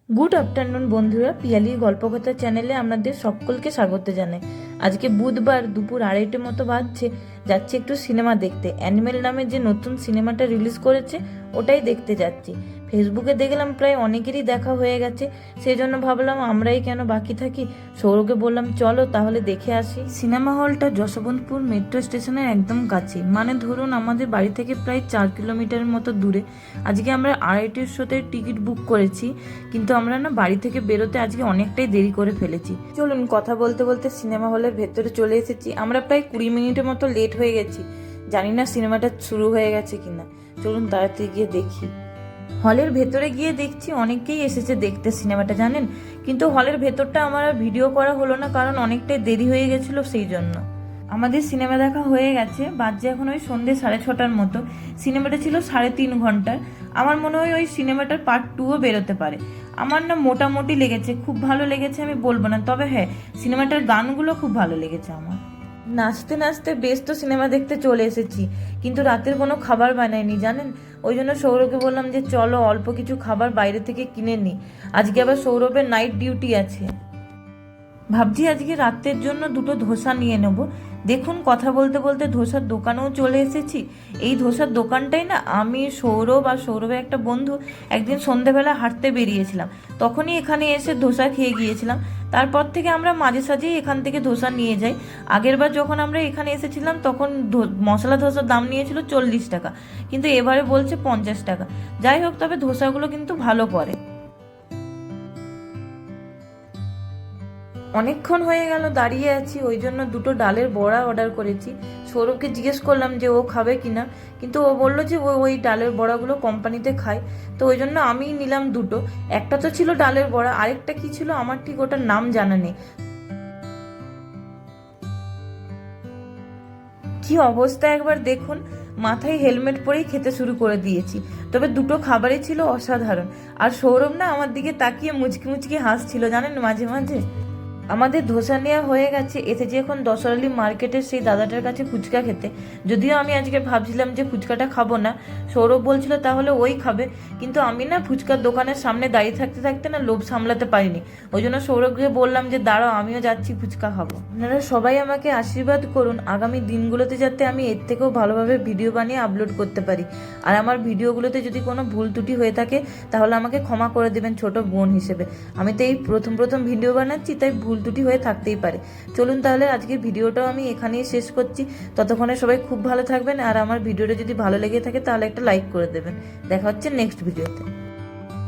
Good afternoon বন্ধুরা, পিয়ালির গল্পকথা চ্যানেলে আপনাদের সকলকে স্বাগত জানাই। আজকে বুধবার দুপুর 2:30 মতো বাজছে। যাচ্ছি একটু সিনেমা দেখতে। অ্যানিমেল নামে যে নতুন সিনেমাটা রিলিজ করেছে ওটাই দেখতে যাচ্ছি। ফেসবুকে দেখলাম প্রায় অনেকেরই দেখা হয়ে গেছে, সেই জন্য ভাবলাম আমরাই কেন বাকি থাকি। সৌরভকে বললাম চলো তাহলে দেখে আসি। সিনেমা হলটা যশবন্তপুর মেট্রো স্টেশনের একদম কাছে, মানে ধরুন আমাদের বাড়ি থেকে প্রায় 4 কিলোমিটারের মতো দূরে। আজকে আমরা 2:30 শোতে টিকিট বুক করেছি, কিন্তু আমরা না বাড়ি থেকে বেরোতে আজকে অনেকটাই দেরি করে ফেলেছি। চলুন কথা বলতে বলতে সিনেমা হলের ভেতরে চলে এসেছি। আমরা প্রায় 20 মিনিটের মতো লেট হয়ে গেছি। জানি না সিনেমাটা শুরু হয়ে গেছে কিনা। চলুন তাড়াতাড়ি গিয়ে দেখি। হলের ভেতরে গিয়ে দেখছি অনেকেই এসেছে দেখতে সিনেমাটা, জানেন। কিন্তু হলের ভেতরটা আমার আর ভিডিও করা হলো না, কারণ অনেকটাই দেরি হয়ে গেছিল সেই জন্য। আমাদের সিনেমা দেখা হয়ে গেছে, বাজে এখন ওই সন্ধ্যে 6:30টার মতো। সিনেমাটা ছিল 3.5 ঘন্টার। আমার মনে হয় ওই সিনেমাটার পার্ট 2ও বেরোতে পারে। আমার না মোটামুটি লেগেছে, খুব ভালো লেগেছে আমি বলবো না, তবে হ্যাঁ সিনেমাটার গানগুলো খুব ভালো লেগেছে আমার। নাচতে নাচতে বেশ তো সিনেমা দেখতে চলে এসেছি, কিন্তু রাতের কোনো খাবার বানাইনি জানেন। ওই জন্য সৌরভকে বললাম যে চলো অল্প কিছু খাবার বাইরে থেকে কিনে নিই। আজকে আবার সৌরভের নাইট ডিউটি আছে। ভাবছি আজকে রাতের জন্য 2টো ধোসা নিয়ে নেব। দেখুন কথা বলতে বলতে ধোসার দোকানেও চলে এসেছি। এই ধোসার দোকানটাই না আমি, সৌরভ আর সৌরভের একটা বন্ধু একদিন সন্ধেবেলা হাঁটতে বেরিয়েছিলাম, তখনই এখানে এসে ধোসা খেয়ে গিয়েছিলাম। তারপর থেকে আমরা মাঝে সাঝেই এখান থেকে ধোসা নিয়ে যাই। আগেরবার যখন আমরা এখানে এসেছিলাম তখন মশলা ধোসার দাম নিয়েছিল 40 টাকা, কিন্তু এবারে বলছে 50 টাকা। যাই হোক, তবে ধোসাগুলো কিন্তু ভালো করে। অনেকক্ষণ হয়ে গেল দাঁড়িয়ে আছি, ওই জন্য 2টো ডালের বড়া অর্ডার করেছি। সৌরভকে জিজ্ঞেস করলাম যে ও খাবে কিনা, কিন্তু ও বললো যে ওই ডালের বড়াগুলো কোম্পানিতে খায়, তো ওই জন্য আমিই নিলাম 2টো। একটা তো ছিল ডালের বড়া, আরেকটা কি ছিল আমার ঠিক ওটার নাম জানা নেই। কি অবস্থা একবার দেখুন, মাথায় হেলমেট পরেই খেতে শুরু করে দিয়েছি। তবে 2টো খাবারই ছিল অসাধারণ। আর সৌরভ না আমার দিকে তাকিয়ে মুচকি মুচকি হাসছিল জানেন মাঝে মাঝে। আমাদের ধোসা নেওয়া হয়ে গেছে, এসেছি এখন দশরালি মার্কেটের সেই দাদাটার কাছে ফুচকা খেতে। যদিও আমি আজকে ভাবছিলাম যে ফুচকাটা খাবো না, সৌরভ বলছিল তাহলে ওই খাবে, কিন্তু আমি না ফুচকার দোকানের সামনে দাঁড়িয়ে থাকতে থাকতে না লোভ সামলাতে পারিনি। ওই জন্য সৌরভকে বললাম যে দাঁড়াও আমিও যাচ্ছি ফুচকা খাবো। আপনারা সবাই আমাকে আশীর্বাদ করুন আগামী দিনগুলোতে যাতে আমি এর থেকেও ভালোভাবে ভিডিও বানিয়ে আপলোড করতে পারি। আর আমার ভিডিওগুলোতে যদি কোনো ভুল ত্রুটি হয়ে থাকে তাহলে আমাকে ক্ষমা করে দেবেন ছোট বোন হিসেবে। আমি তো এই প্রথম প্রথম ভিডিও বানাচ্ছি, তাই ভুল ত্রুটি হয়ে থাকতেই পারে। চলুন তাহলে আজকের ভিডিওটাও আমি এখানেই শেষ করছি। ততক্ষণে সবাই খুব ভালো থাকবেন, আর আমার ভিডিওটা যদি ভালো লেগে থাকে তাহলে একটা লাইক করে দেবেন। দেখা হচ্ছে নেক্সট ভিডিওতে।